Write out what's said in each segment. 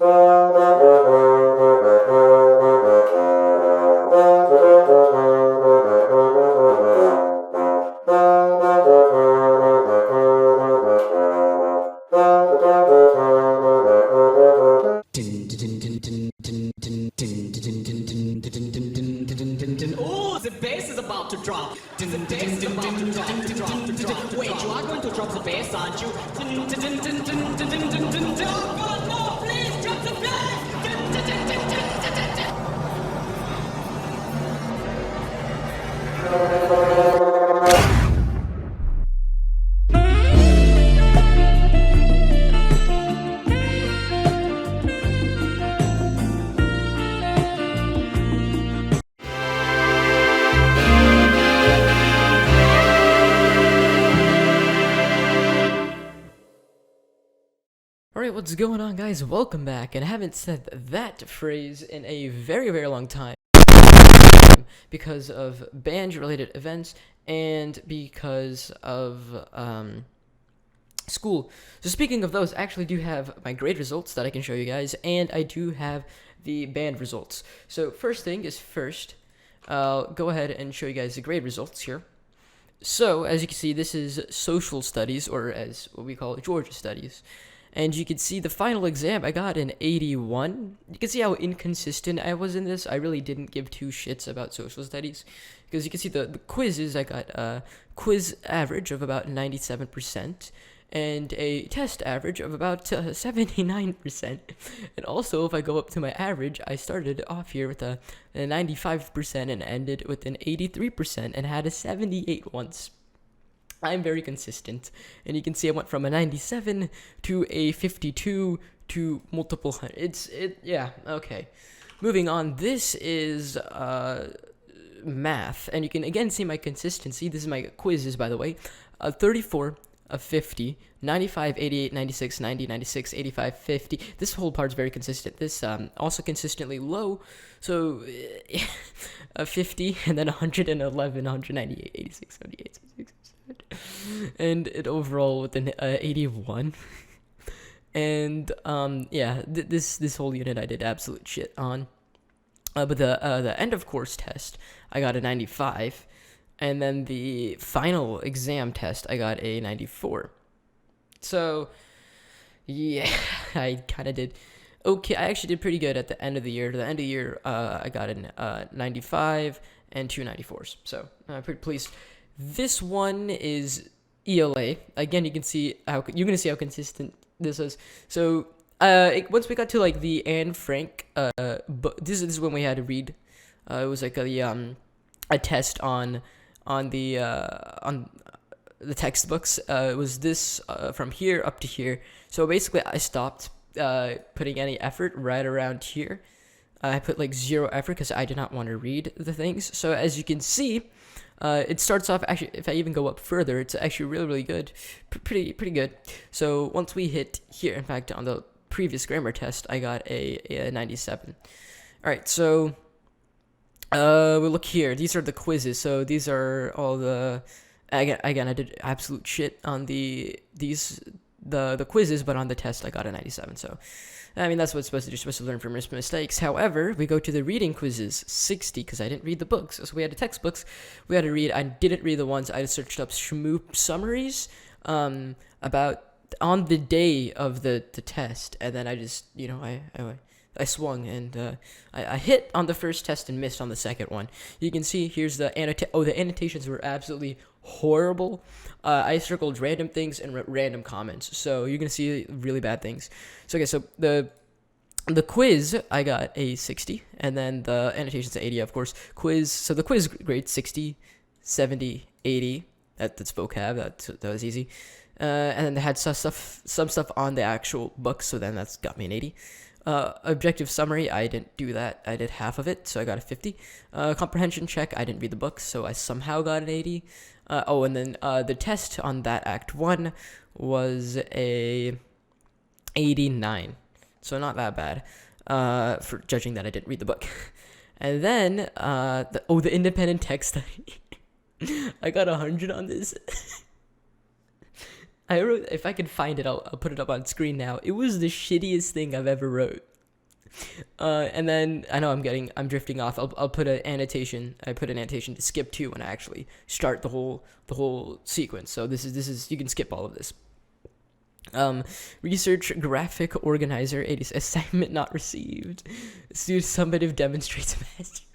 Oh, the bass is about to drop. The bass is about to drop. Wait, you are going to drop the bass, aren't you? Oh, God, no, please drop the bass. Alright, what's going on, guys? Welcome back, and I haven't said that phrase in a very, very long time because of band-related events and because of school. So speaking of those, I actually do have my grade results that I can show you guys, and I do have the band results. So first thing is first, I'll go ahead and show you guys the grade results here. So, as you can see, this is social studies, or as what we call Georgia studies. And you can see the final exam, I got an 81. You can see how inconsistent I was in this. I really didn't give two shits about social studies. Because you can see the quizzes, I got a quiz average of about 97%. And a test average of about 79%. And also, if I go up to my average, I started off here with a 95% and ended with an 83% and had a 78 once. I'm very consistent, and you can see I went from a 97 to a 52 to multiple hundred. Yeah, okay. Moving on, this is math, and you can again see my consistency. This is my quizzes, by the way. 34, a 50, 95, 88, 96, 90, 96, 85, 50. This whole part's very consistent. This also consistently low, so a 50, and then 111, 198, 86, 78, 76. And it overall with an 81. And yeah, this whole unit I did absolute shit on. But the end of course test I got a 95, and then the final exam test I got a 94. So yeah, I kind of did okay. I actually did pretty good at the end of the year. To the end of the year, I got a 95 and two 94s. So I'm pretty pleased. This one is ELA. Again, you can see how you're gonna see how consistent this is. So, once we got to like the Anne Frank, this is when we had to read. It was like a test on the textbooks. It was this from here up to here. So basically, I stopped putting any effort right around here. I put like zero effort because I did not want to read the things. So as you can see. It starts off, actually, if I even go up further, it's actually really, really good. Pretty good. So once we hit here, in fact, on the previous grammar test, I got a 97. All right, so we'll look here. These are the quizzes. So these are all the, again, I did absolute shit on the quizzes, but on the test, I got a 97. So, I mean, that's what it's supposed to do. You're supposed to learn from your mistakes. However, we go to the reading quizzes, 60, because I didn't read the books. So we had the textbooks. We had to read. I didn't read the ones. I just searched up shmoop summaries about on the day of the test. And then I just, I swung, and I hit on the first test and missed on the second one. You can see here's the the annotations were absolutely horrible. I circled random things and random comments, so you're gonna see really bad things. So okay, so the quiz I got a 60, and then the annotations 80, of course. Quiz, so the quiz grade 60, 70, 80. That's vocab. That was easy. And then they had some stuff on the actual book, so then that's got me an 80. Objective summary, I didn't do that. I did half of it, so I got a 50. Comprehension check, I didn't read the book, so I somehow got an 80. And then the test on that Act 1 was a 89. So not that bad, for judging that I didn't read the book. And then, the independent text study. I got 100 on this. I wrote, if I can find it, I'll put it up on screen now. It was the shittiest thing I've ever wrote. And then I know I'm drifting off. I'll put an annotation. I put an annotation to skip to when I actually start the whole sequence. So this is you can skip all of this. Research graphic organizer 80 assignment not received. Student summative demonstrates mastery.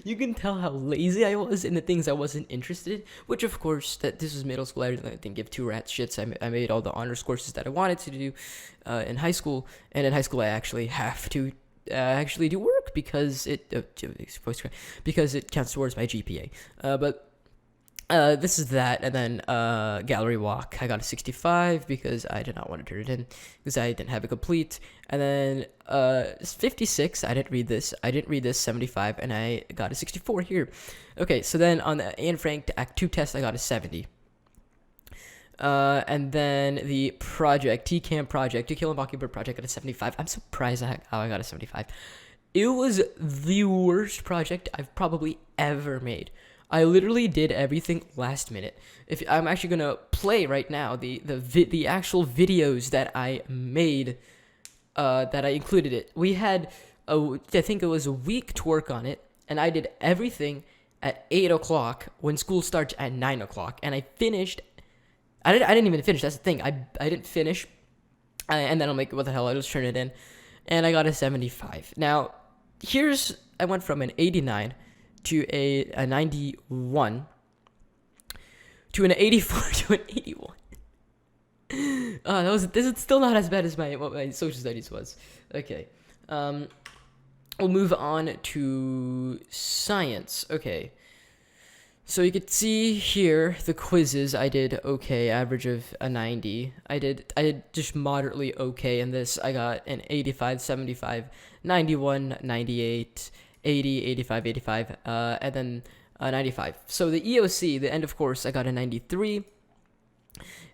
You can tell how lazy I was in the things I wasn't interested in, which of course that this was middle school. I didn't give two rats shits. I made all the honors courses that I wanted to do in high school, and in high school I actually have to actually do work because it counts towards my GPA. But this is that, and then gallery walk. I got a 65 because I did not want to turn it in because I didn't have it complete. And then 56. I didn't read this. 75, and I got a 64 here. Okay, so then on the Anne Frank Act 2 test, I got a 70. And then the project, TCAM project, To Kill a Mockingbird project, got a 75. I'm surprised how I got a 75. It was the worst project I've probably ever made. I literally did everything last minute. If I'm actually gonna play right now the actual videos that I made, that I included it. We had I think it was a week to work on it, and I did everything at 8 o'clock when school starts at 9 o'clock, and I finished. I didn't even finish. That's the thing. I didn't finish, and then I'm like, what the hell? I'll just turn it in, and I got a 75. Now, I went from an 89 to a 91 to an 84 to an 81. This is still not as bad as what my social studies was. Okay. We'll move on to science. Okay. So you could see here the quizzes. I did okay, average of a 90. I did just moderately okay in this. I got an 85, 75, 91, 98, 80, 85, 85, and then 95. So the EOC, the end of course, I got a 93.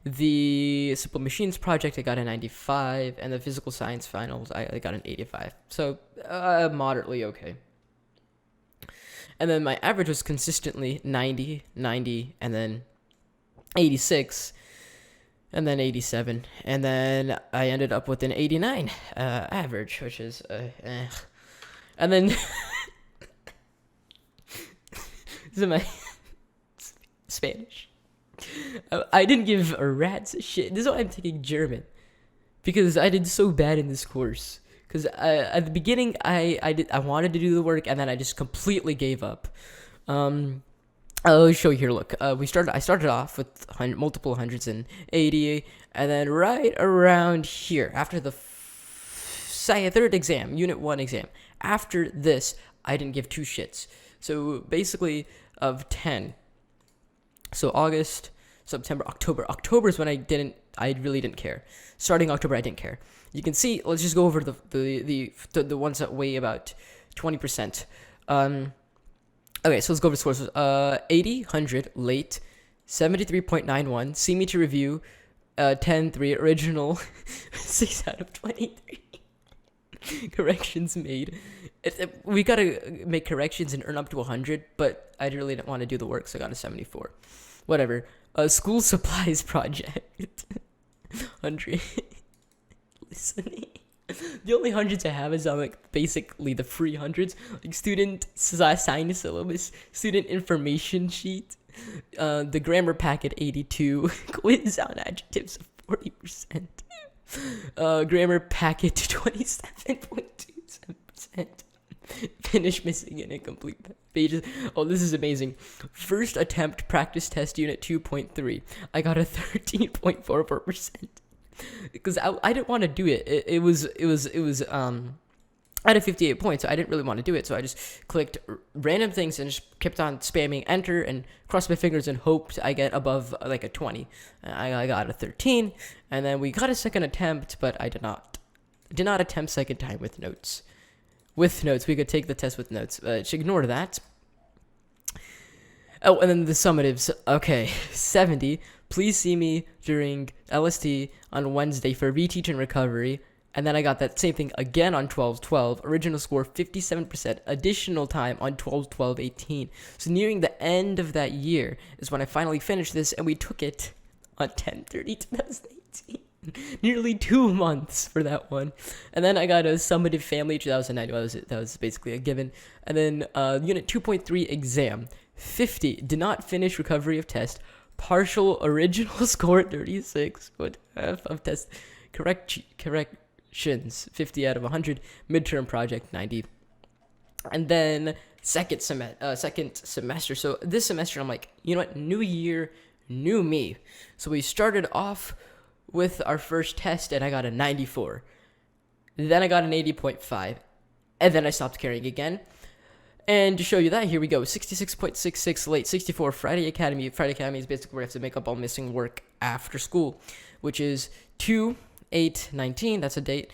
The Simple Machines project, I got a 95, and the Physical Science finals, I got an 85. So moderately okay. And then my average was consistently 90, 90, and then 86, and then 87, and then I ended up with an 89 average, which is and then this is my Spanish. I didn't give a rat's shit. This is why I'm taking German, because I did so bad in this course. Because at the beginning, I wanted to do the work, and then I just completely gave up. I'll show you here. Look, I started off with multiple hundreds and 80, and then right around here, after the third exam, Unit 1 exam, after this, I didn't give two shits. So basically, of 10. So August, September, October. October is when I really didn't care. Starting October, I didn't care. You can see. Let's just go over the ones that weigh about 20%. Okay, so let's go over the scores. 80, 100, late, 73.91. See me to review, 10-3. Original, 6 out of 23. Corrections made. We gotta make corrections and earn up to 100, but I really didn't want to do the work, so I got a 74. Whatever. School supplies project. 100. Listening. The only hundreds I have is on like basically the free hundreds, like student assigned syllabus, student information sheet, the grammar packet 82, quiz on adjectives 40%, grammar packet 27.27%. Finish missing and incomplete pages. Oh, this is amazing. First attempt practice test unit 2.3. I got a 13.44%. Because I didn't want to do it. It was I had a 58 points, so I didn't really want to do it. So I just clicked random things and just kept on spamming enter and crossed my fingers and hoped I get above like a 20. I got a 13, and then we got a second attempt, but I did not attempt second time with notes. With notes, we could take the test with notes. Just ignore that. Oh, and then the summatives. Okay, 70. Please see me during LST on Wednesday for reteach and recovery. And then I got that same thing again on 12/12. Original score 57%. Additional time on 12/12/18. So nearing the end of that year is when I finally finished this, and we took it on 10/30/2018. nearly 2 months for that one. And then I got a summative family 2009. That was basically a given. And then unit 2.3 exam 50. Did not finish recovery of test. Partial original score 36. What of test corrections 50 out of 100. Midterm project 90. And then second semester. So this semester I'm like, you know what? New year, new me. So we started off with our first test and I got a 94. Then I got an 80.5. And then I stopped caring again. And to show you that, here we go. 66.66 late, 64 Friday Academy. Friday Academy is basically where I have to make up all missing work after school, which is 2/8/19. That's a date.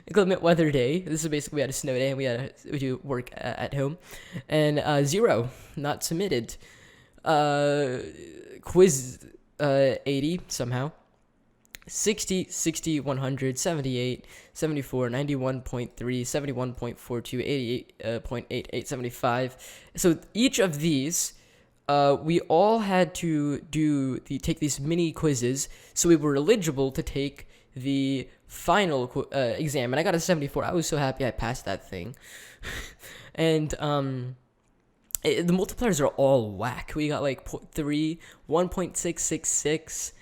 Inclement weather day. This is basically, we had a snow day and we do work at home. And 0, not submitted. Quiz 80 somehow. 60, 60, 100, 78, 74, 91.3, 71.42, 88.88, 75. So each of these, we all had to take these mini quizzes, so we were eligible to take the final exam. And I got a 74. I was so happy I passed that thing. And the multipliers are all whack. We got like 0.3, 1.666.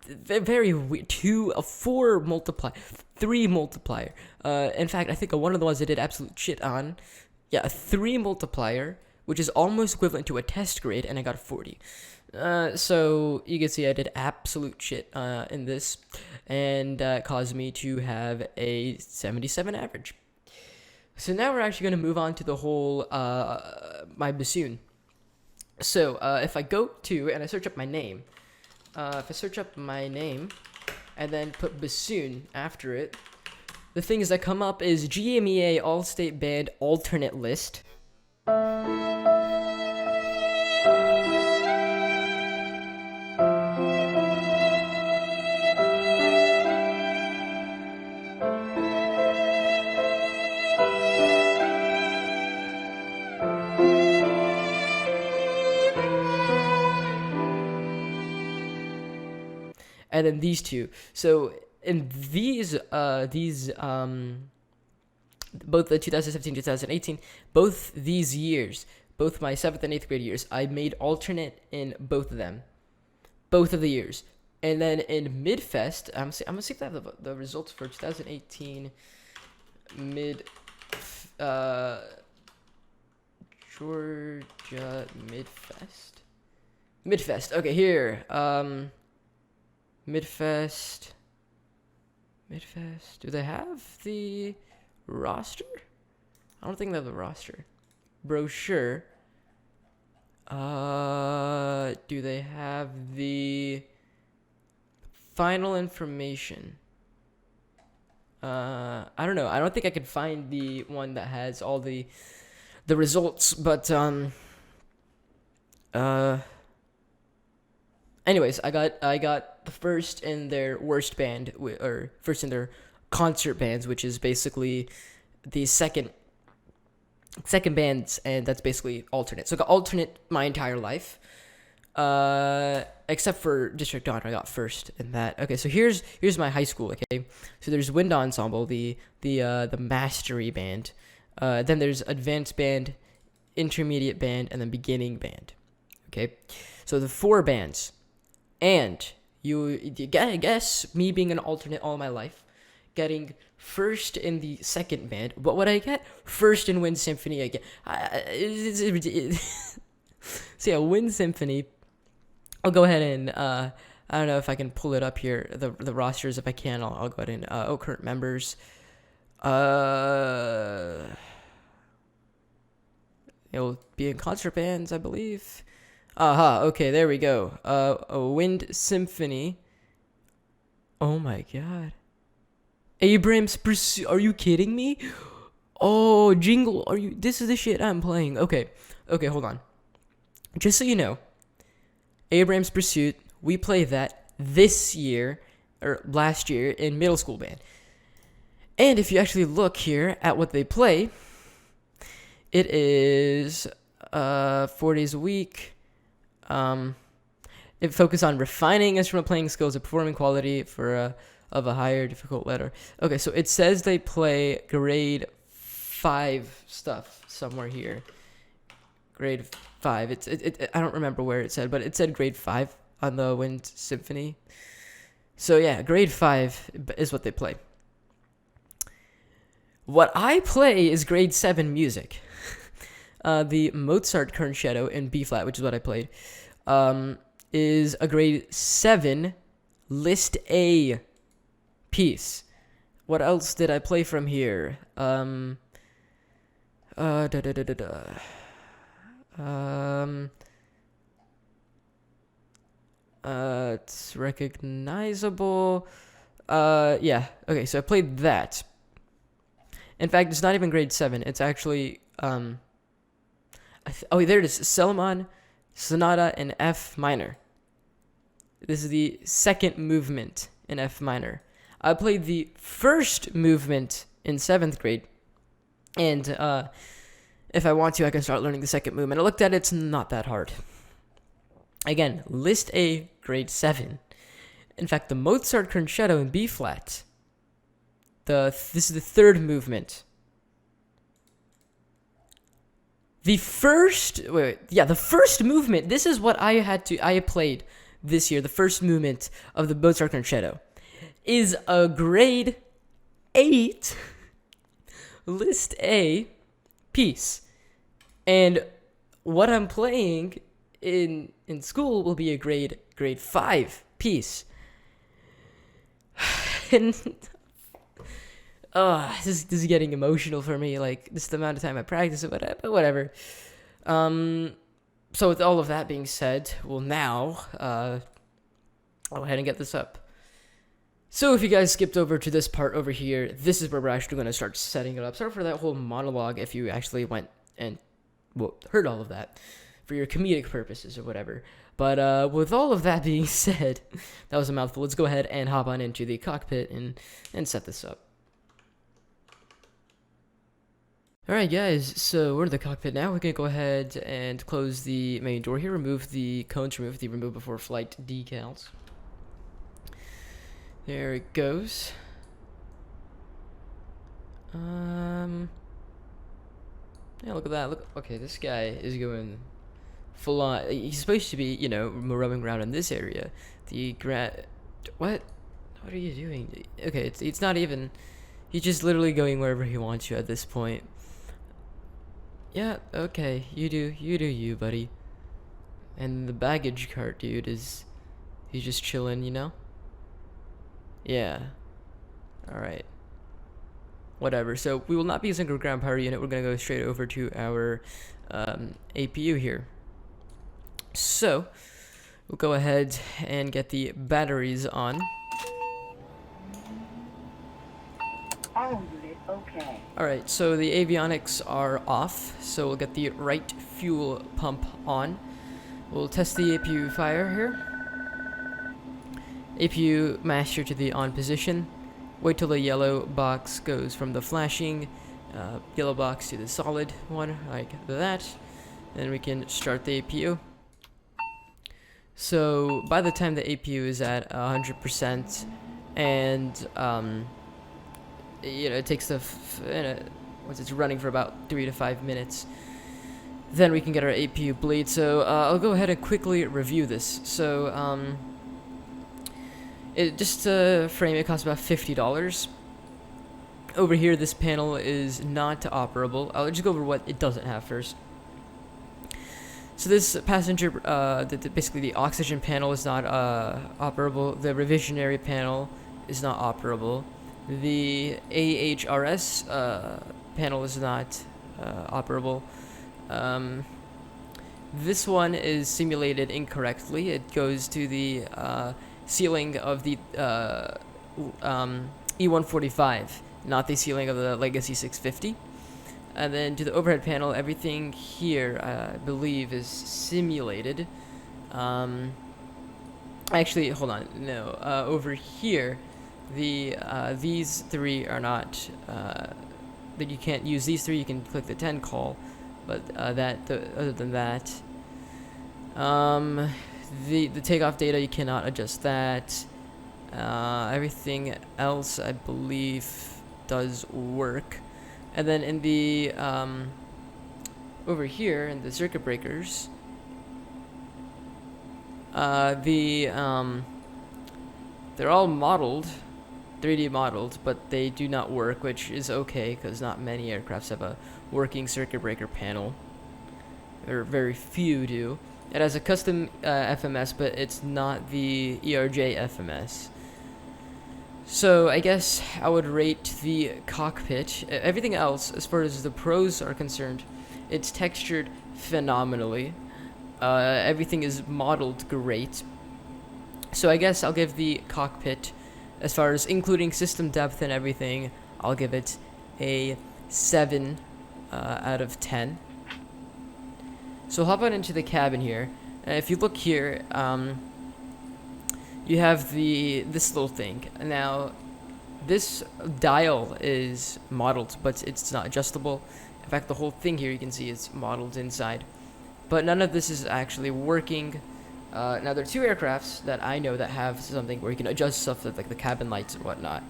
Very weird. 4 multiplier, 3 multiplier. In fact, I think one of the ones I did absolute shit on. Yeah, a 3 multiplier, which is almost equivalent to a test grade, and I got a 40. So you can see I did absolute shit in this, and caused me to have a 77 average. So now we're actually going to move on to the whole my bassoon. So if I go to and I search up my name. If I search up my name and then put bassoon after it, the things that come up is GMEA All-State Band alternate list. And then these two. So in these both the 2017, 2018, both these years, both my 7th and 8th grade years, I made alternate in both of them, both of the years. And then in Midfest, I'm gonna see if I have the results for 2018 Georgia Midfest. Okay, here. Midfest. Do they have the roster? I don't think they have the roster. Brochure. Do they have the final information? I don't know. I don't think I could find the one that has all the results, but anyways, I got the first in their worst band, or first in their concert bands, which is basically the second bands, and that's basically alternate. So I got alternate my entire life, except for District Honor. I got first in that. Okay, so here's my high school. Okay, so there's Wind Ensemble, the mastery band. Then there's advanced band, intermediate band, and then beginning band. Okay, so the 4 bands. And you guess me being an alternate all my life, getting first in the second band. What would I get? First in Wind Symphony again. So yeah, Wind Symphony. I'll go ahead and I don't know if I can pull it up here. The rosters, if I can, I'll go ahead and current members. It'll be in concert bands, I believe. Okay, there we go. A Wind Symphony. Oh my god. Abrams Pursuit. Are you kidding me? Oh, Jingle. This is the shit I'm playing. Okay, hold on. Just so you know, Abrams Pursuit, we play that this year, or last year, in middle school band. And if you actually look here at what they play, it is 4 days a week. It focuses on refining instrument playing skills and performing quality for of a higher difficult letter. Okay, so it says they play grade 5 stuff somewhere here. Grade 5. I don't remember where it said, but it said grade 5 on the Wind Symphony. So yeah, grade 5 is what they play. What I play is grade 7 music. The Mozart Concerto in B flat, which is what I played, is a grade 7 list A piece. What else did I play from here? It's recognizable. Yeah. Okay, so I played that. In fact, it's not even grade 7. It's actually oh, there it is. Salomon Sonata in F minor. This is the second movement in F minor. I played the first movement in 7th grade, and if I want to, I can start learning the second movement. I looked at it; it's not that hard. Again, list A, grade 7. In fact, the Mozart Concerto in B flat. This is the third movement. The first movement. This is what I played this year. The first movement of the Mozart Concerto is a grade 8 list A piece, and what I'm playing in school will be a grade 5 piece. And this is getting emotional for me. Like, this is the amount of time I practice it, but whatever. So with all of that being said, well, now I'll go ahead and get this up. So if you guys skipped over to this part over here, this is where we're actually going to start setting it up. Sorry for that whole monologue if you actually went and heard all of that for your comedic purposes or whatever. But with all of that being said, that was a mouthful. Let's go ahead and hop on into the cockpit and set this up. Alright guys, so we're in the cockpit now. We're going to go ahead and close the main door here, remove the cones, remove the remove before flight decals. There it goes. Yeah, look at that. Look, okay, this guy is going full on. He's supposed to be, roaming around in this area. What are you doing? Okay, it's not even. He's just literally going wherever he wants to at this point. Yeah, okay, you do you, buddy. And the baggage cart dude he's just chilling, Yeah. Alright. Whatever. So we will not be using our ground power unit. We're going to go straight over to our APU here. So we'll go ahead and get the batteries on. All unit okay. Alright, so the avionics are off. So we'll get the right fuel pump on. We'll test the APU fire here. APU master to the on position. Wait till the yellow box goes from the flashing yellow box to the solid one, like that. Then we can start the APU. So by the time the APU is at 100%, and it takes once it's running for about 3 to 5 minutes, then we can get our APU bleed. So I'll go ahead and quickly review this. So just to frame it costs about $50. Over here, this panel is not operable. I'll just go over what it doesn't have first. So this passenger, basically the oxygen panel is not operable. The revisionary panel is not operable. The AHRS panel is not operable. This one is simulated incorrectly. It goes to the ceiling of the E145, not the ceiling of the Legacy 650. And then to the overhead panel, everything here, I believe, is simulated. Actually, hold on, no. Over here, these three are not. That you can't use these three. You can click the 10 call, but other than that, the takeoff data, you cannot adjust that. Everything else, I believe, does work. And then in the over here in the circuit breakers, they're all modeled, 3D modeled, but they do not work, which is okay because not many aircrafts have a working circuit breaker panel, or very few do. It has a custom FMS, but it's not the ERJ FMS. So I guess I would rate the cockpit. Everything else, as far as the pros are concerned, it's textured phenomenally. Everything is modeled great. So I guess I'll give the cockpit, as far as including system depth and everything, I'll give it a 7 out of 10. So hop on into the cabin here. If you look here, you have this little thing. Now, this dial is modeled, but it's not adjustable. In fact, the whole thing here, you can see it's modeled inside. But none of this is actually working. Now, there are two aircrafts that I know that have something where you can adjust stuff like the cabin lights and whatnot.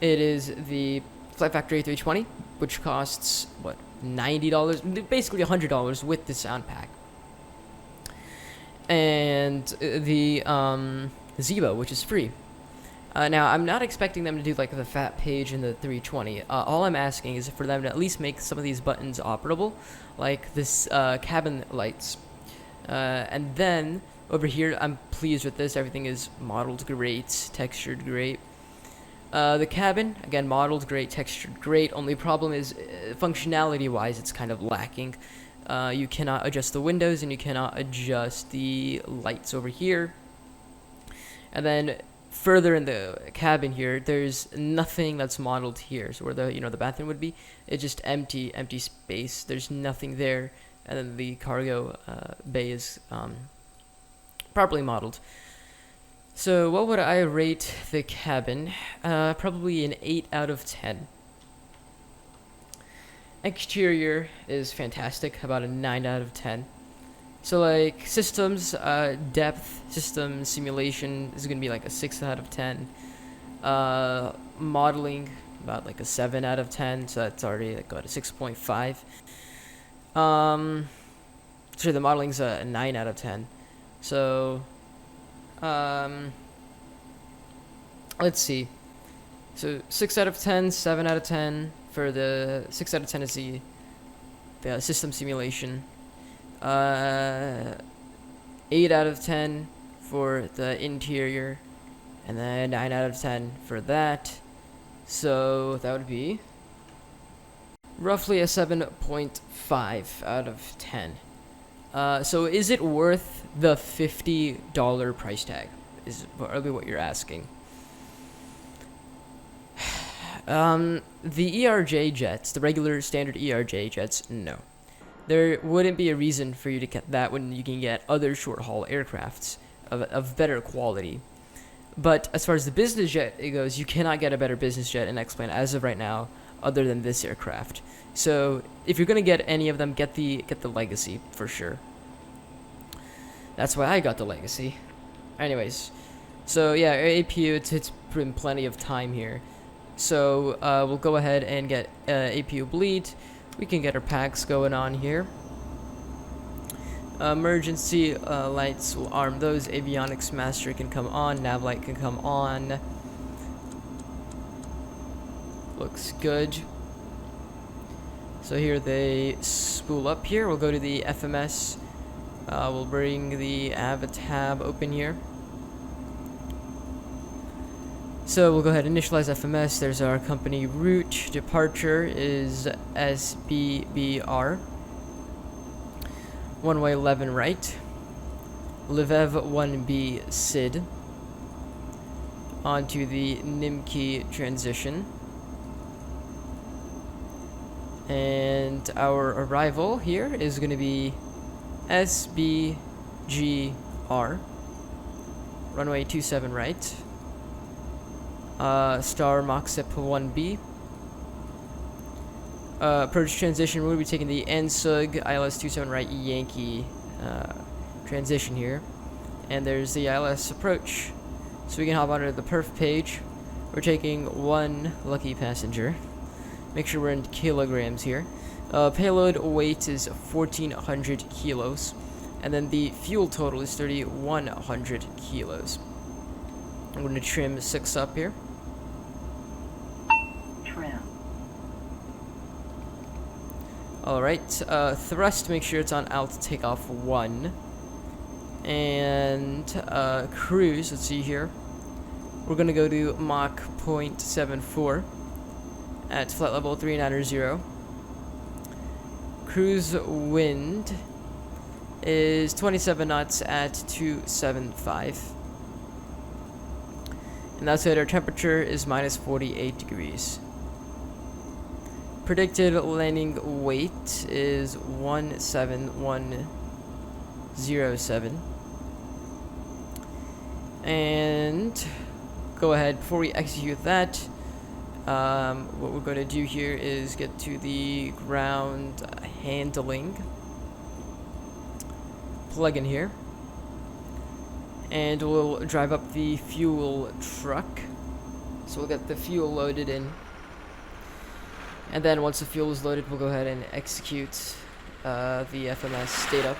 It is the Flight Factory A320, which costs, what, $90? Basically $100 with the sound pack. And the Zibo, which is free. Now, I'm not expecting them to do like the fat page in the 320. All I'm asking is for them to at least make some of these buttons operable, like this cabin lights. And then over here, I'm pleased with this. Everything is modeled great, textured great. The cabin, again, modeled great, textured great. Only problem is functionality-wise, it's kind of lacking. You cannot adjust the windows, and you cannot adjust the lights over here. And then further in the cabin here, there's nothing that's modeled here. So where the bathroom would be, it's just empty space. There's nothing there. And then the cargo bay is properly modeled. So what would I rate the cabin? Probably an 8 out of 10. Exterior is fantastic, about a 9 out of 10. So like systems, depth, system simulation is gonna be like a 6 out of 10. Modeling, about like a 7 out of 10, so that's already like about a 6.5. Sorry, the modeling's a 9 out of 10. So, let's see. So 6 out of 10, 7 out of 10 for the 6 out of 10 is the system simulation. 8 out of 10 for the interior, and then 9 out of 10 for that. So that would be roughly a 7.5 out of 10. So is it worth the $50 price tag? Is probably what you're asking. The ERJ jets, the regular standard ERJ jets, no. There wouldn't be a reason for you to get that when you can get other short-haul aircrafts of better quality. But as far as the business jet it goes, you cannot get a better business jet in Xplane as of right now, other than this aircraft. So if you're gonna get any of them, get the Legacy for sure. That's why I got the Legacy. Anyways, so yeah, APU, it's been plenty of time here. So we'll go ahead and get APU bleed. We can get our packs going on here. Emergency lights will arm those. Avionics master can come on. Nav light can come on. Looks good. So here they spool up here. We'll go to the FMS. We'll bring the Ava tab open here. So we'll go ahead and initialize FMS. There's our company route. Departure is SBBR. One-way 11 right. Lviv 1B SID. Onto the Nimki transition. And our arrival here is going to be SBGR. Runway 27 right. Star Moxip 1B. Approach transition, we'll be taking the NSUG ILS 27 right Yankee transition here, and there's the ILS approach. So we can hop onto the perf page. We're taking 1 lucky passenger. Make sure we're in kilograms here. Payload weight is 1,400 kilos, and then the fuel total is 3,100 kilos. I'm going to trim 6 up here. Trim. Alright, thrust, make sure it's on alt takeoff 1. And cruise, let's see here. We're going to go to Mach 0.74 at flight level 390. Cruise wind is 27 knots at 275. And outside our temperature is minus 48 degrees. Predicted landing weight is 17107. And go ahead, before we execute that, what we're going to do here is get to the ground handling plug-in here, and we'll drive up the fuel truck. So we'll get the fuel loaded in, and then once the fuel is loaded, we'll go ahead and execute the FMS data.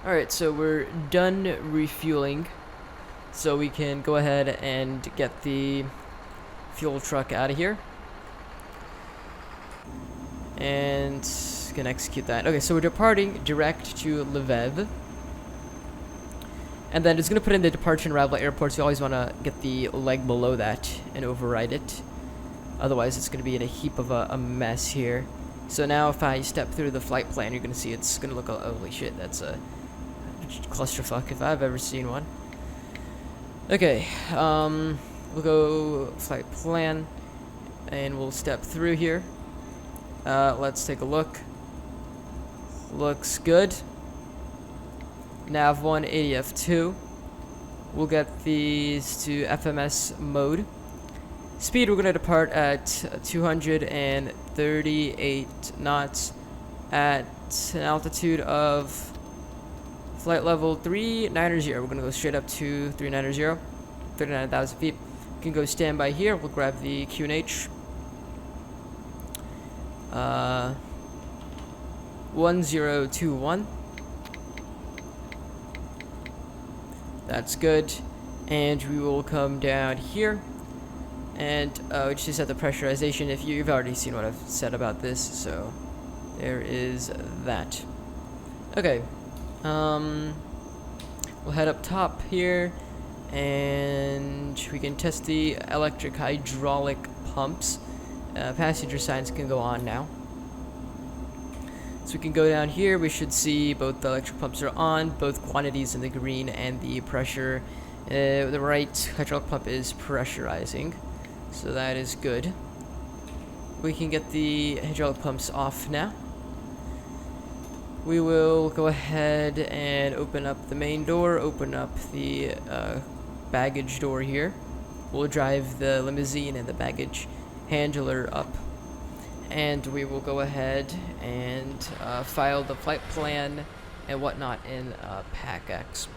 Alright, so we're done refueling, so we can go ahead and get the fuel truck out of here and can execute that. Okay, so we're departing direct to Lviv, and then it's going to put in the departure and arrival at airports. You always want to get the leg below that and override it, otherwise it's going to be in a heap of a mess here. So now if I step through the flight plan, you're going to see it's going to look, holy shit, that's a clusterfuck if I've ever seen one. Okay, we'll go flight plan, and we'll step through here. Let's take a look. Looks good. Nav 1, ADF 2. We'll get these to FMS mode. Speed, we're going to depart at 238 knots at an altitude of flight level 390. We're going to go straight up to 390, 39,000 feet. We can go standby here. We'll grab the QNH. 1021. That's good. And we will come down here, and we just set the pressurization. If you've already seen what I've said about this, so there is that. Okay, we'll head up top here, and we can test the electric hydraulic pumps. Passenger signs can go on now. So we can go down here. We should see both the electric pumps are on, both quantities in the green and the pressure. The right hydraulic pump is pressurizing, so that is good. We can get the hydraulic pumps off now. We will go ahead and open up the main door, open up the baggage door here. We'll drive the limousine and the baggage handler up, and we will go ahead and file the flight plan and whatnot in PACX.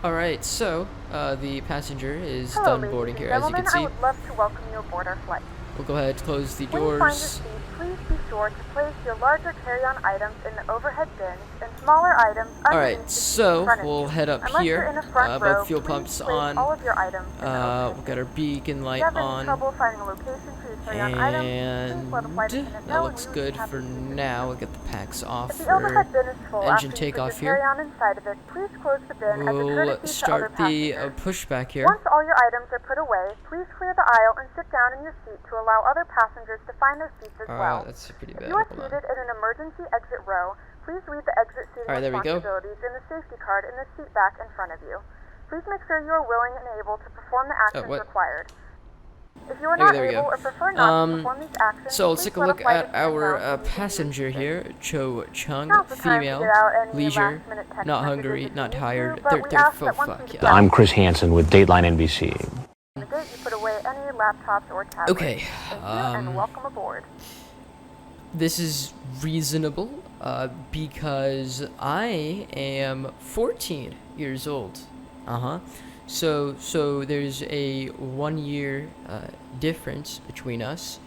Alright, so the passenger is done boarding here, as you can see. I would love to welcome you aboard our flight. We'll go ahead and close the When you find your doors. seat, please be sure to place your larger carry-on items in the overhead bins and smaller items underneath Alright, the seat in so front of we'll you. head up Unless you're in here. a front row, Both fuel please pumps place on. all of your items in the overhead We'll get our beacon If light you have any on. trouble finding a location for your carry-on items, please let a flight attendant And know that and looks we would good be happy for to assist you. now. We'll get the packs off If the for overhead bin is full engine after you put takeoff your here. carry-on inside of it, please close the bin as a We'll courtesy to other start the passengers. pushback here. Once all your items are put away, please clear the aisle and sit down in your seat to allow other passengers to find their seats as well. That's pretty If bad. you are Hold on. seated in an emergency exit row, please read the exit seating Alright, there we go. responsibilities in the safety card in the seat back in front of you. Please make sure you are willing and able to perform the actions what? required. If you are Okay, not there we able go. or prefer not to perform these actions, So let's please take a let look flight at attendant know our so we can passenger use it. here. Cho Chung, Now's the time to female, get out any leisure, last-minute text not messages hungry, if you not need to, tired. but we ask that once we start I'm Chris Hansen with Dateline NBC. the gate, you put away any laptops or tablets. Okay, Thank you and welcome aboard. this is reasonable because I am 14 years old. So there's a 1 year difference between us,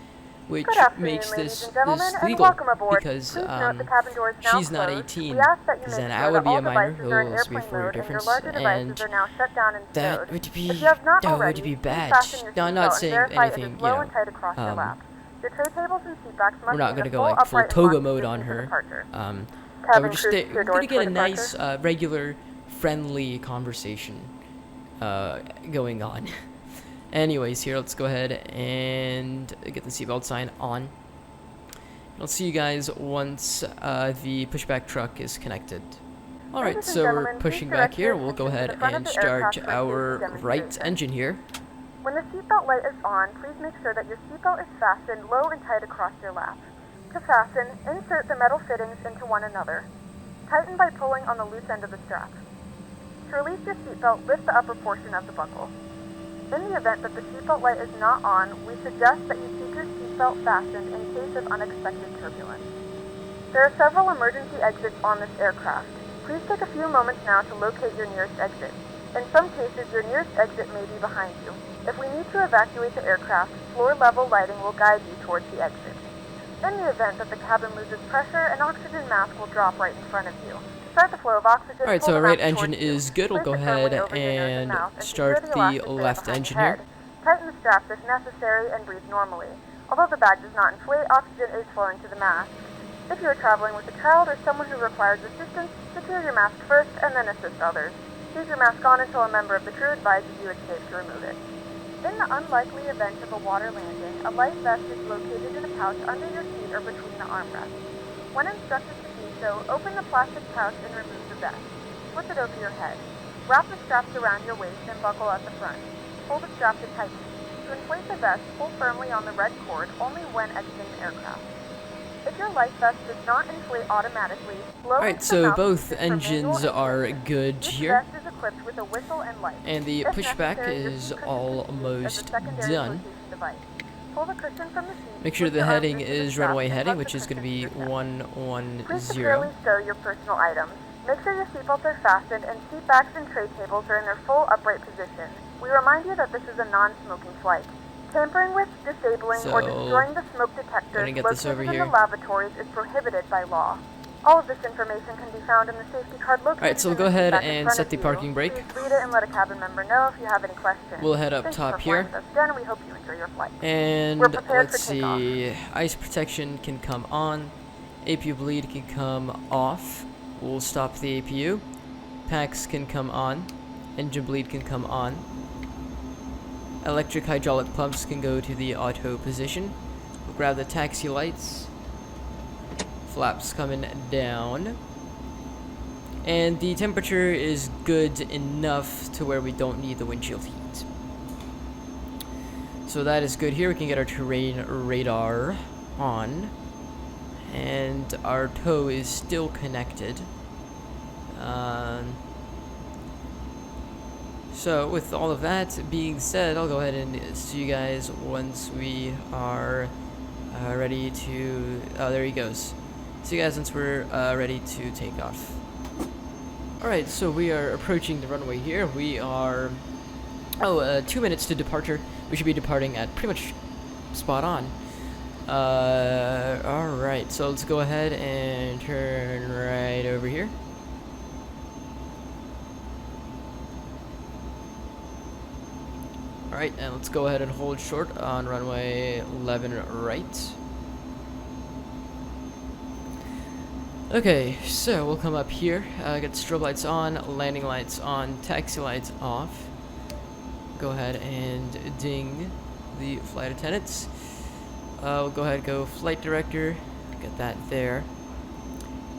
which Good afternoon, makes ladies this and gentlemen, and legal welcome aboard. because Please note the cabin door is now she's not closed. 18, We ask that you because make then sure I would that be all a minor. devices are in It'll also be a airplane 4 year mode and your difference, larger devices and are now shut down and that stowed. would be If you have not that already, would be please bad. fasten your No, I'm not seatbelt saying and verify anything, it is low and tight across your lap. Your tray tables and seat backs must we're not be in gonna a go full like full upright and toga locked mode on position for her. departure. We're Cabin just crew, we're secure gonna doors get for a nice departure. regular friendly conversation going on. Anyways, here, let's go ahead and get the seatbelt sign on. I'll see you guys once the pushback truck is connected. Alright, Ladies and so we're gentlemen, pushing please back direct here. your We'll go attention to ahead the front of and the start aircraft for a our safety right demonstration. engine here. When the seatbelt light is on, please make sure that your seatbelt is fastened low and tight across your lap. To fasten, insert the metal fittings into one another. Tighten by pulling on the loose end of the strap. To release your seatbelt, lift the upper portion of the buckle. In the event that the seatbelt light is not on, we suggest that you keep your seatbelt fastened in case of unexpected turbulence. There are several emergency exits on this aircraft. Please take a few moments now to locate your nearest exit. In some cases, your nearest exit may be behind you. If we need to evacuate the aircraft, floor-level lighting will guide you towards the exit. In the event that the cabin loses pressure, an oxygen mask will drop right in front of you. To start the flow of oxygen, Alright, pull so the our right mask engine towards you. is good. We'll Place go it firmly ahead over your nose and mouth secure start the the elastic band left behind engine your here. head. Tighten the straps if necessary and breathe normally. Although the bag does not inflate, oxygen is flowing to the mask. If you are traveling with a child or someone who requires assistance, secure your mask first and then assist others. Leave your mask on until a member of the crew advises you it's safe to remove it. In the unlikely event of a water landing, a life vest is located in a pouch under your seat or between the armrests. When instructed to do so, open the plastic pouch and remove the vest. Flip it over your head. Wrap the straps around your waist and buckle at the front. Pull the strap to tighten. To inflate the vest, pull firmly on the red cord only when exiting the aircraft. If your life vest does not inflate automatically, blow Alright, into the so mouth both for manual engines are inflation. good This here. vest is equipped with a whistle and light. And the If pushback necessary, your is seat cushion can be used as a almost secondary done. flotation device. Pull the cushion from the seat. Make sure with the your arm heading into the is strap runway and heading, hug which the is going to cushion be to your chest. Please 110. securely stow your personal items. Make sure your seatbelts are fastened and seat backs and tray tables are in their full upright position. We remind you that this is a non-smoking flight. Tampering with, disabling, or So, destroying the smoke detectors gonna get this over located in here. the lavatories is prohibited by law. All of this information can be found in the safety card located Alright, so we'll in go the seat ahead back in and front set of the you. parking brake. Please read it and let a cabin member know if you have any questions. We'll head up Thank top you for flying here. with us, Jen, and we hope you enjoy your flight. And We're prepared let's for takeoff. see, ice protection can come on, APU bleed can come off, we'll stop the APU, packs can come on, engine bleed can come on, electric hydraulic pumps can go to the auto position, we'll grab the taxi lights, flaps coming down, and the temperature is good enough to where we don't need the windshield heat. So that is good here. We can get our terrain radar on. And our tow is still connected. So with all of that being said, I'll go ahead and see you guys once we are ready to... Oh, there he goes. See you guys once we're ready to take off. Alright, so we are approaching the runway here. We are... 2 minutes to departure. We should be departing at pretty much spot on. Alright, so let's go ahead and turn right over here. Alright, and let's go ahead and hold short on runway 11 right. Okay, so we'll come up here, get strobe lights on, landing lights on, taxi lights off. Go ahead and ding the flight attendants. We'll go ahead and go flight director, get that there.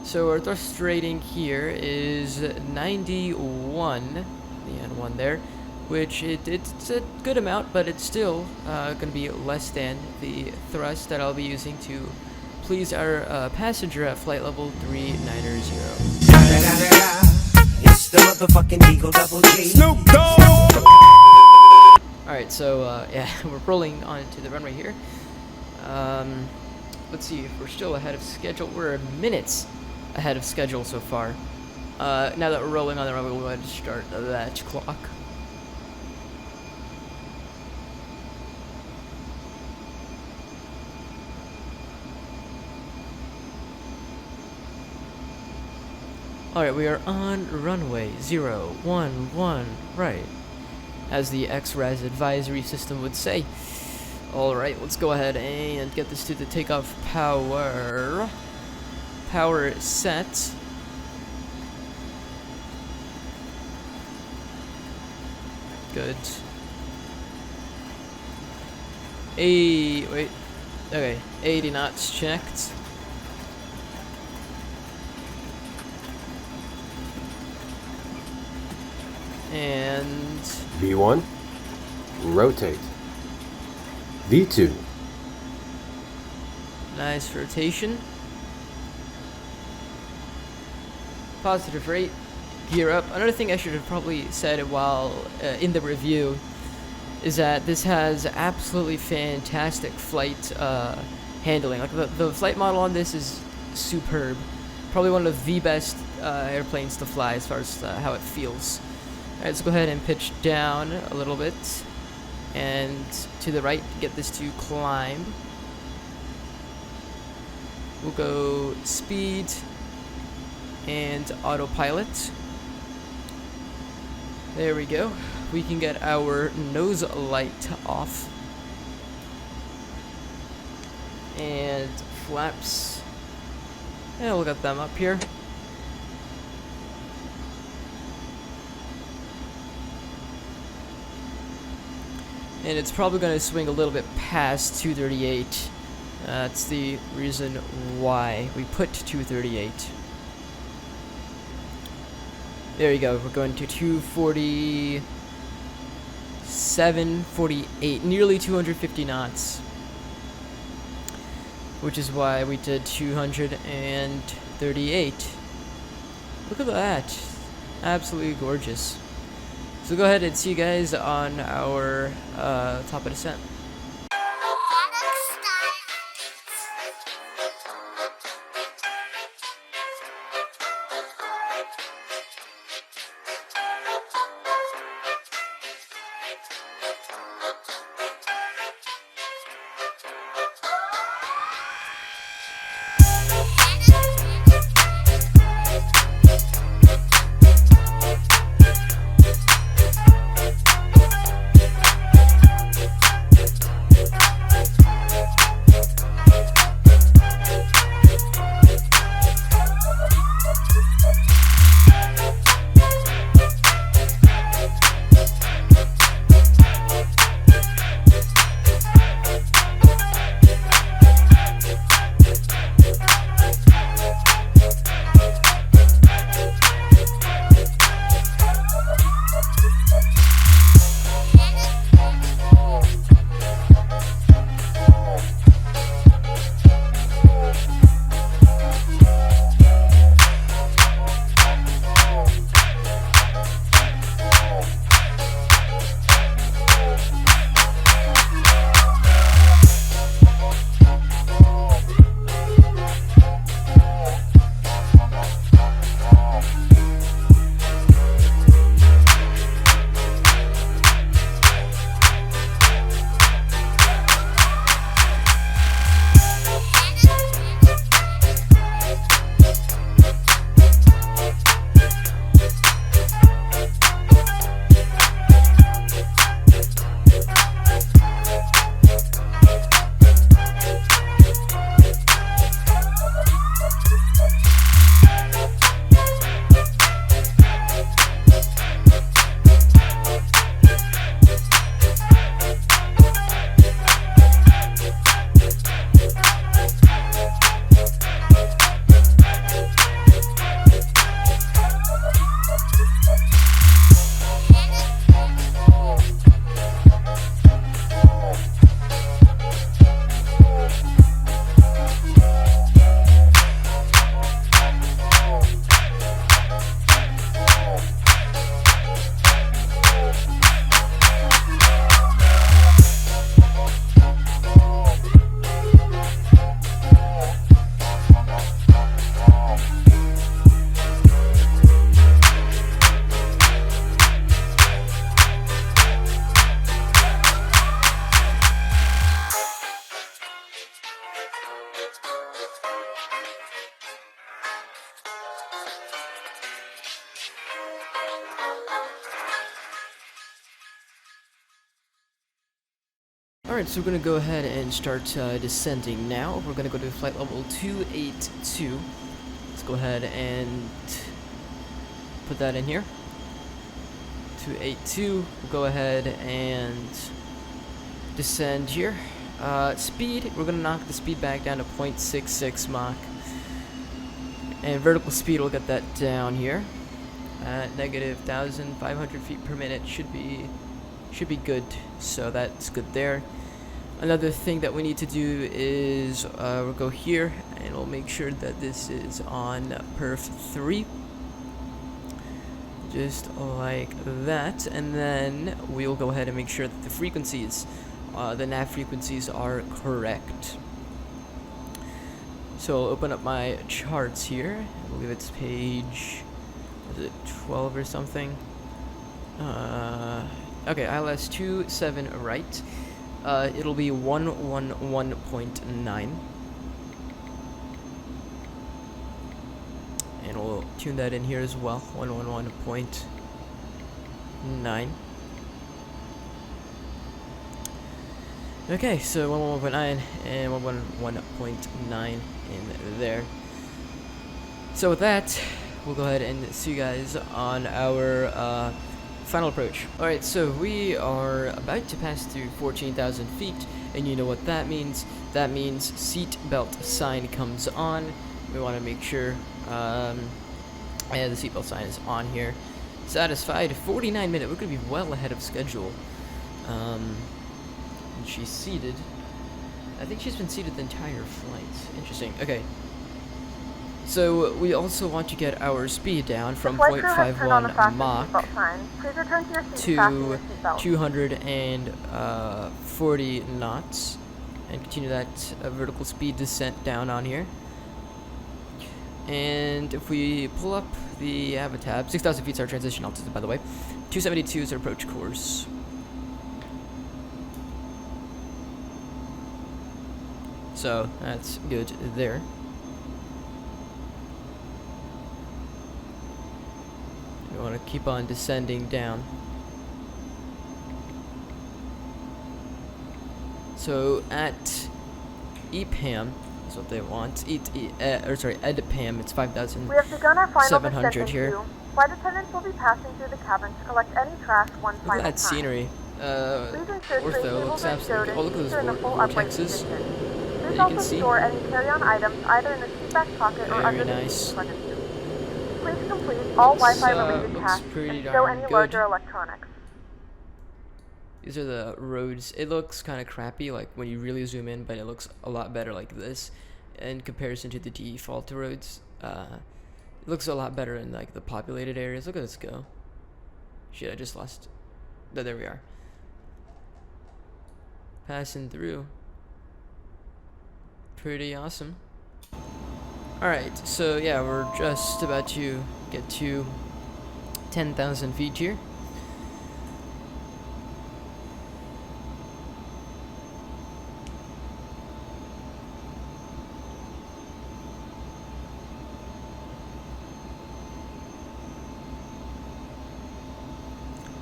So our thrust rating here is 91, the N1 there, which it's a good amount, but it's still going to be less than the thrust that I'll be using to please our passenger at flight level 390. It's the motherfucking Eagle Double G. Snoop Dogg. Alright, so yeah, we're rolling onto the runway here. let's see if we're still ahead of schedule. We're minutes ahead of schedule so far. Now that we're rolling on the runway, we'll go ahead and start that clock. Alright, we are on runway 011, right, as the XRES advisory system would say. Alright, let's go ahead and get this to the takeoff power. Power set. Good. Wait. Okay, 80 knots checked. And V1, rotate. V2. Nice rotation. Positive rate. Gear up. Another thing I should have probably said while in the review is that this has absolutely fantastic flight handling. Like the flight model on this is superb. Probably one of the best airplanes to fly as far as how it feels. Alright, let's go ahead and pitch down a little bit. And to the right, get this to climb. We'll go speed and autopilot. There we go. We can get our nose light off. And flaps. Yeah, we'll get them up here. And it's probably going to swing a little bit past 238. That's the reason why we put 238. There you go. We're going to 247, 48, nearly 250 knots. Which is why we did 238. Look at that. Absolutely gorgeous. So go ahead and see you guys on our top of descent. Alright, so we're going to go ahead and start descending now. We're going to go to flight level 282. Let's go ahead and put that in here. 282. We'll go ahead and descend here. Speed, we're going to knock the speed back down to 0.66 Mach. And vertical speed, we'll get that down here. At negative 1,500 feet per minute should be good. So that's good there. Another thing that we need to do is we'll go here and we'll make sure that this is on perf 3. Just like that. And then we'll go ahead and make sure that the frequencies, the nav frequencies are correct. So I'll open up my charts here. I believe it's page, was it 12 or something? Okay, ILS 27 right. It'll be 111.9. And we'll tune that in here as well. 111.9. Okay, so 111.9 and 111.9 in there. So with that, we'll go ahead and see you guys on our final approach. Alright, so we are about to pass through 14,000 feet, and you know what that means. That means seat belt sign comes on. We want to make sure the seatbelt sign is on here. Satisfied, 49 minutes. We're going to be well ahead of schedule. And she's seated. I think she's been seated the entire flight. Interesting. Okay. So we also want to get our speed down from 0.51 Mach to 240 knots, and continue that vertical speed descent down on here. And if we pull up the Avatab, 6,000 feet is our transition altitude, by the way. 272 is our approach course. So that's good there. We want to keep on descending down. So at EPAM is what they want. EDPAM, it's 5,700 We have begun our final descent here. Flight attendants will be passing through the cabin to collect any trash one Look final at that time. scenery. Please ensure Ortho tray looks tables are stowed absolutely. Oh, look at and seats are in a those full upright vortexes. position. You Please can also see. store any carry-on items either in the seat back pocket or Very under the nice. seat in front of you. Please complete all Wi-Fi related looks tasks pretty and stow darn any good. larger electronics. These are the roads. It looks kind of crappy, like when you really zoom in, but it looks a lot better like this in comparison to the default roads. It looks a lot better in like the populated areas. Look at this go. Shit, I just lost. There we are. Passing through. Pretty awesome. Alright, so yeah, we're just about to get to 10,000 feet here.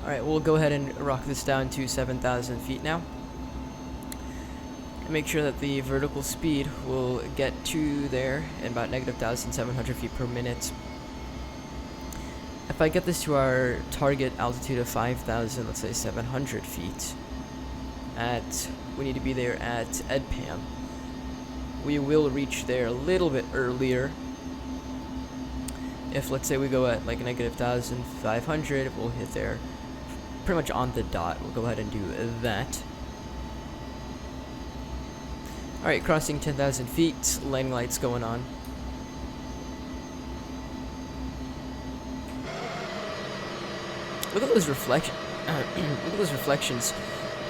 Alright, we'll go ahead and rock this down to 7,000 feet now. Make sure that the vertical speed will get to there in about negative 1,700 feet per minute. If I get this to our target altitude of 5,000, let's say 700 feet, we need to be there at EDPAM. We will reach there a little bit earlier. If let's say we go at like negative 1,500, we'll hit there pretty much on the dot. We'll go ahead and do that. Alright, crossing 10,000 feet, landing lights going on. Look at those reflections. Look at those reflections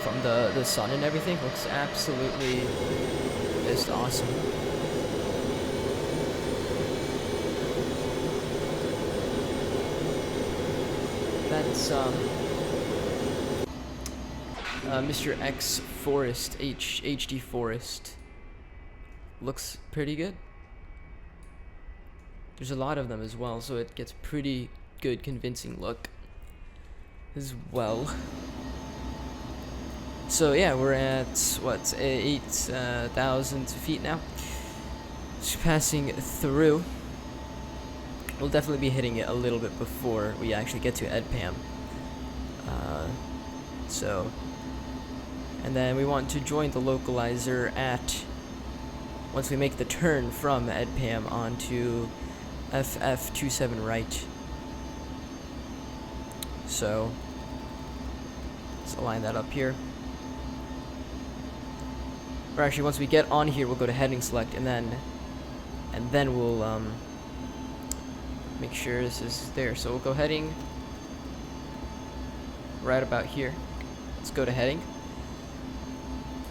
from the sun and everything. Looks absolutely just awesome. That's Mr. X Forest, HD Forest. looks pretty good. There's a lot of them as well, so it gets pretty good convincing look as well. So yeah, we're at what, 8,000 feet now. Just passing through. We'll definitely be hitting it a little bit before we actually get to EDPAM. And then we want to join the localizer at, once we make the turn from EDPAM onto FF27 right. So let's align that up here. Or actually, once we get on here, we'll go to heading select, and then we'll make sure this is there. So we'll go heading right about here. Let's go to heading.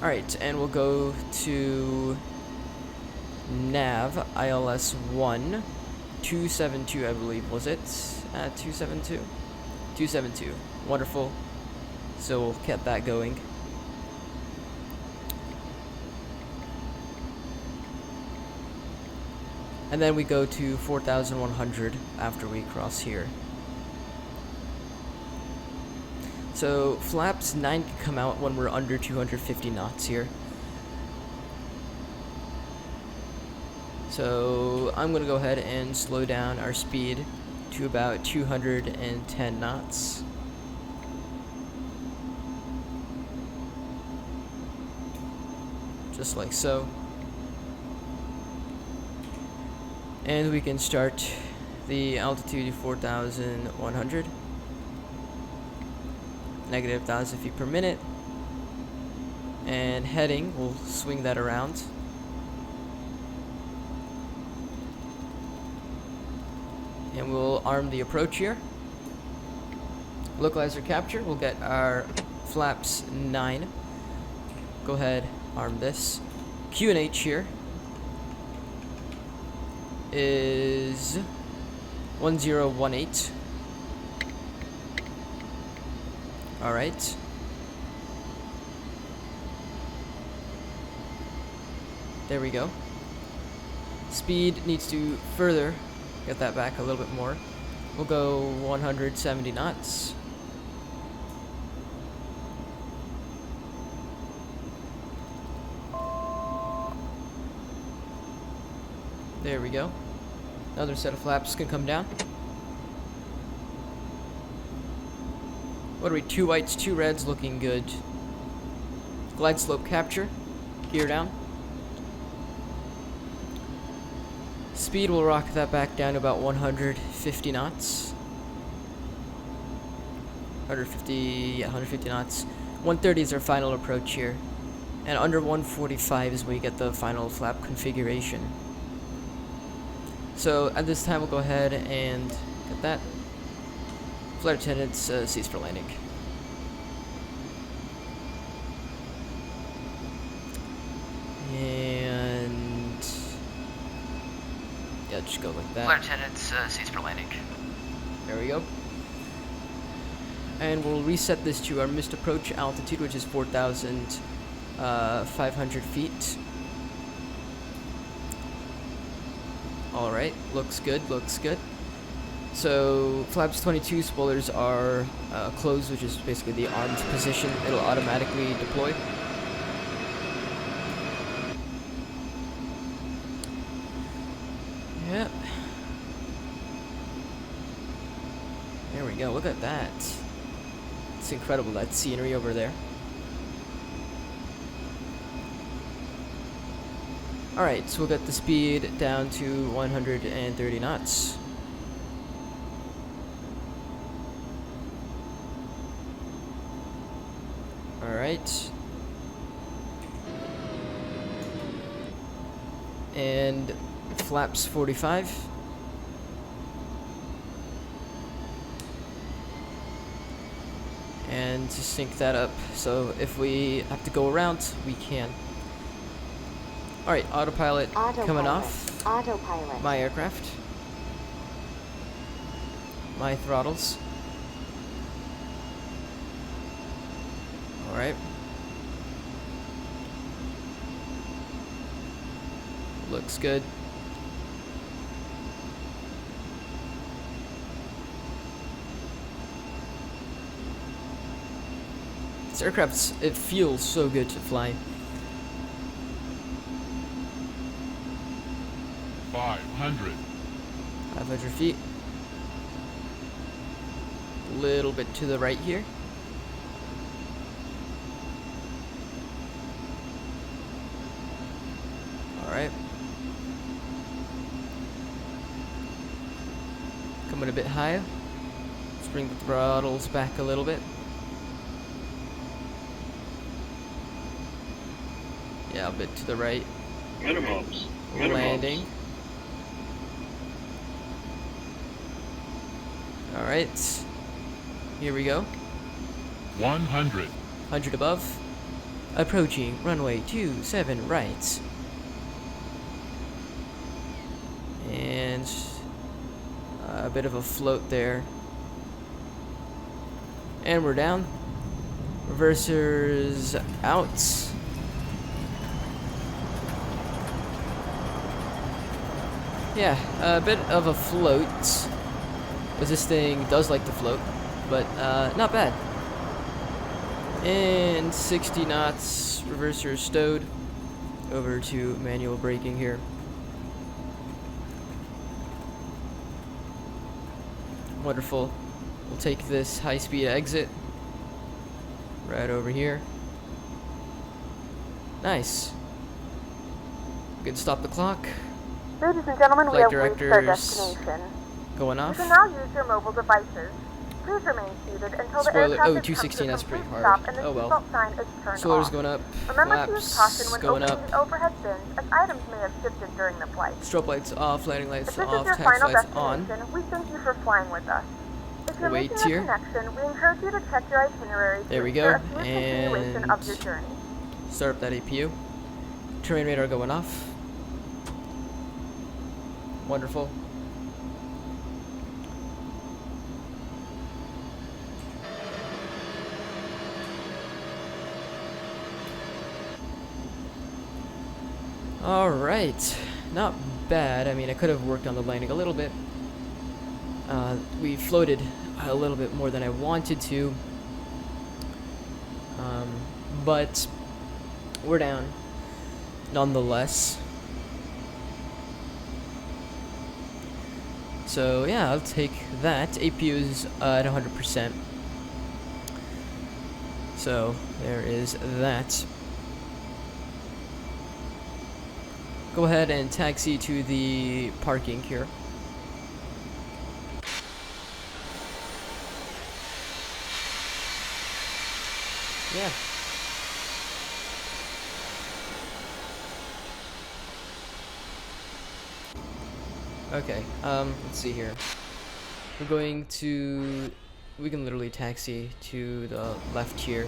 Alright, and we'll go to nav ILS 1 272, I believe, was it? 272? 272. Wonderful. So we'll get that going. And then we go to 4,100 after we cross here. So flaps 9 can come out when we're under 250 knots here. So I'm going to go ahead and slow down our speed to about 210 knots. Just like so. And we can start the altitude to 4,100. Negative 1,000 feet per minute. And heading, we'll swing that around. And we'll arm the approach here. Localizer capture, we'll get our flaps 9. Go ahead, arm this. QNH here is 1018. Alright. There we go. Speed needs to further get that back a little bit more. We'll go 170 knots. There we go. Another set of flaps can come down. What are we? 2 whites, 2 reds, looking good. Glide slope capture. Gear down. Speed will rock that back down to about 150 knots. 150 knots. 130 is our final approach here. And under 145 is where you get the final flap configuration. So at this time we'll go ahead and get that. Flight attendants, cease for landing. And yeah, just go like that. Flight attendants, cease for landing. There we go. And we'll reset this to our missed approach altitude, which is 4,500 feet. Alright, looks good, looks good. So, flaps 22 spoilers are closed, which is basically the armed position. It'll automatically deploy. Yep. There we go, look at that. It's incredible, that scenery over there. Alright, so we'll get the speed down to 130 knots. Alright. And flaps 45. And to sync that up, so if we have to go around, we can. Alright, autopilot coming off. Autopilot. My aircraft. My throttles. Alright. Looks good. This aircraft's, it feels so good to fly. 500. 500 feet. A little bit to the right here. Alright. Coming a bit higher. Let's bring the throttles back a little bit. Yeah, a bit to the right. Minimums. Landing. Alright. Here we go. 100. 100 above. Approaching runway 27 right. And a bit of a float there. And we're down. Reversers out. Yeah, a bit of a float. Because this thing does like to float. But not bad. And 60 knots. Reverser stowed. Over to manual braking here. Wonderful. We'll take this high-speed exit. Right over here. Nice. We can stop the clock. Ladies and gentlemen, we Flight have reached our directors destination. going You off. can now use your mobile devices. Please remain seated until the Spoiler. aircraft Oh, has come 216, to a that's pretty complete hard. stop and the Oh well. seatbelt sign is turned Spoilers off. going up. Remember to use caution Flaps when going opening up. the overhead bins, as items may have shifted during the flight. Strobe lights off. Landing If lights this is off. your Taxi final lights on. destination, we thank you for flying with us. If you're Wait making here. a connection, we encourage you to check your itinerary There to we ensure go. a smooth continuation of your And journey. start up that APU. Terrain radar going off. Wonderful. Alright. Not bad. I mean, I could have worked on the landing a little bit. We floated a little bit more than I wanted to. But we're down nonetheless. So yeah, I'll take that. APU is at 100%. So there is that. Go ahead and taxi to the parking here. Yeah. Okay, let's see here. We're going to... We can literally taxi to the left here.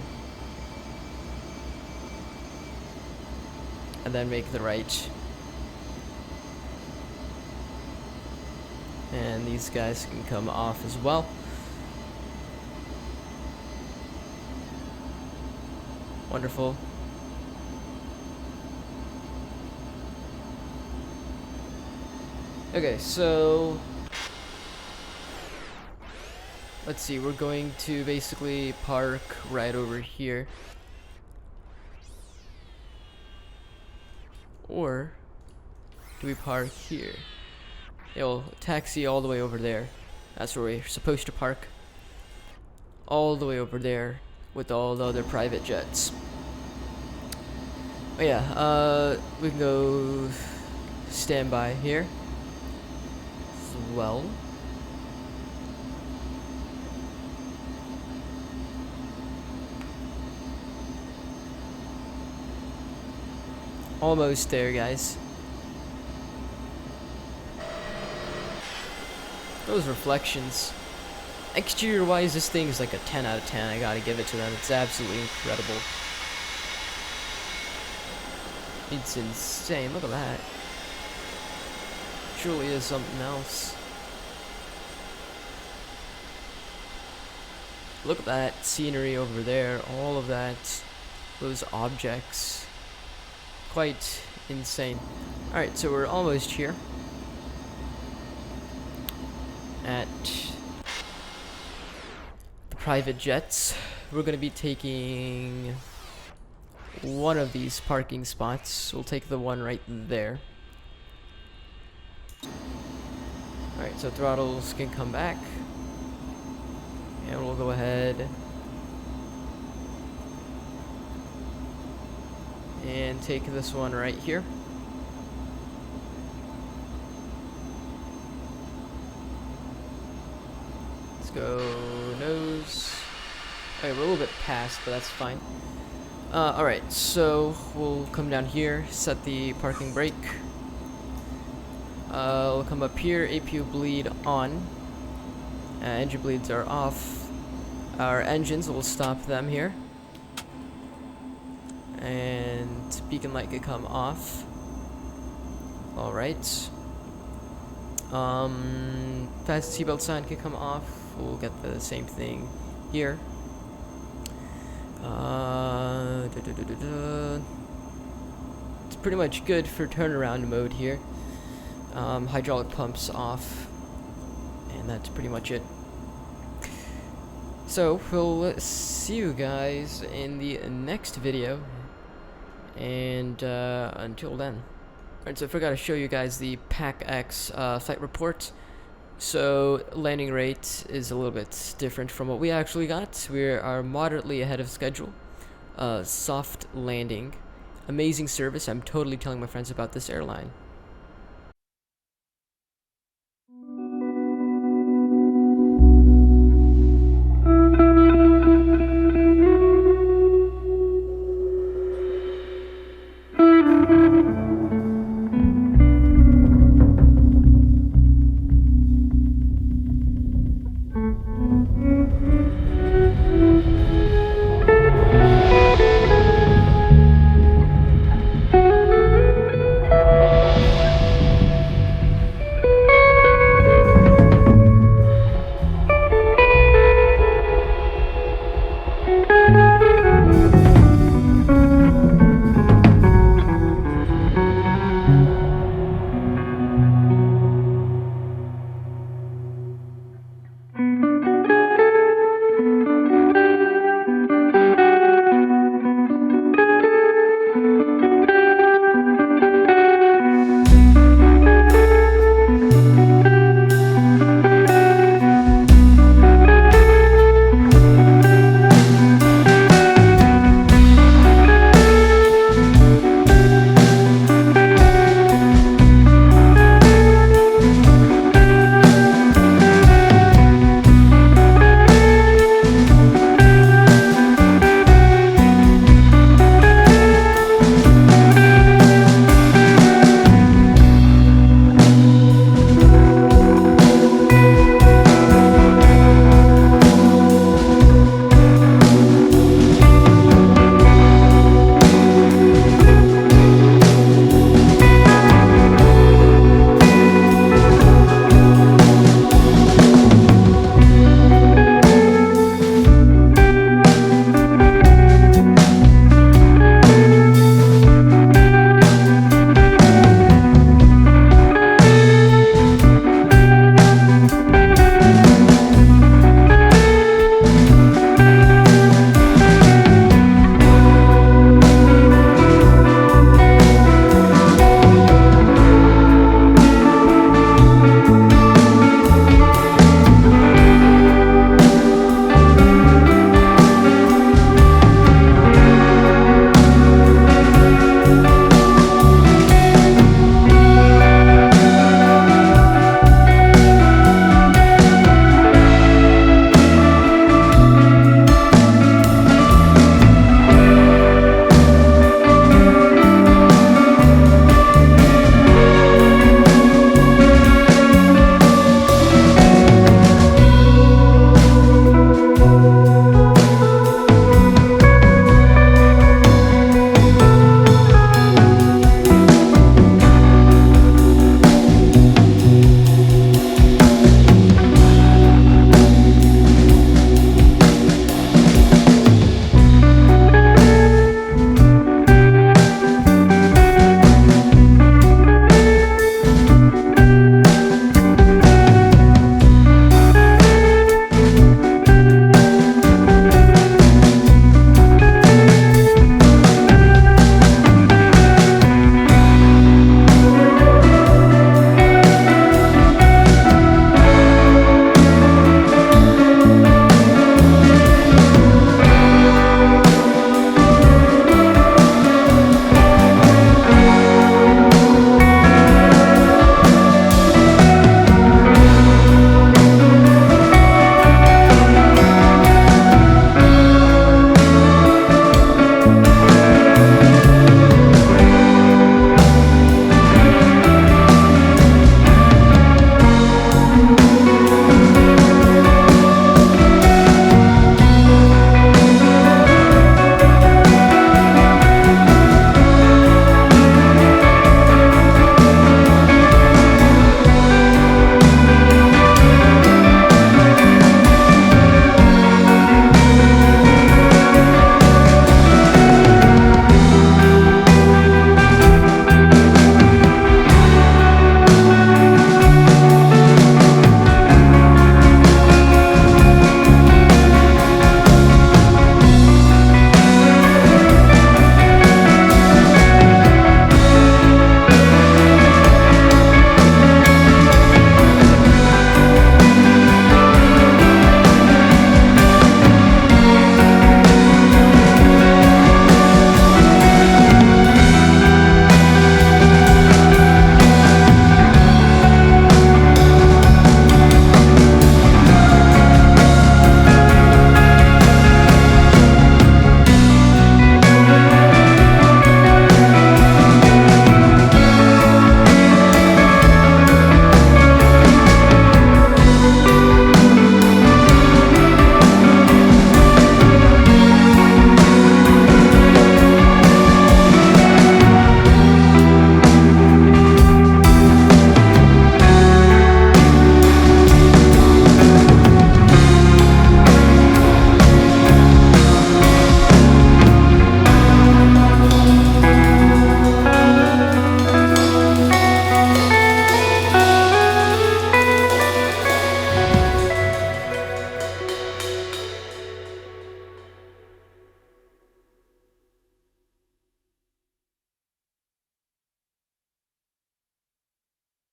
And then make the right. And these guys can come off as well. Wonderful. Okay, so let's see, we're going to basically park right over here. Or do we park here? Yeah, we'll taxi all the way over there. That's where we're supposed to park. All the way over there with all the other private jets. But yeah, we can go standby here as well. Almost there, guys. Those reflections. Exterior wise, this thing is like a 10 out of 10. I gotta give it to them. It's absolutely incredible. It's insane. Look at that. Truly is something else. Look at that scenery over there. All of that. Those objects. Quite insane. Alright, so we're almost here at the private jets. We're gonna be taking one of these parking spots. We'll take the one right there. Alright, so throttles can come back. And we'll go ahead and take this one right here. Let's go nose. Okay, we're a little bit past, but that's fine. Alright, so we'll come down here, set the parking brake. We'll come up here, APU bleed on. Engine bleeds are off. Our engines, will stop them here. And beacon light could come off. Alright. Fast seatbelt sign can come off. We'll get the same thing here. It's pretty much good for turnaround mode here. Hydraulic pumps off. And that's pretty much it. So, we'll see you guys in the next video. And until then. Alright, so I forgot to show you guys the PAC-X flight report. So, landing rate is a little bit different from what we actually got. We are moderately ahead of schedule. Soft landing. Amazing service. I'm totally telling my friends about this airline.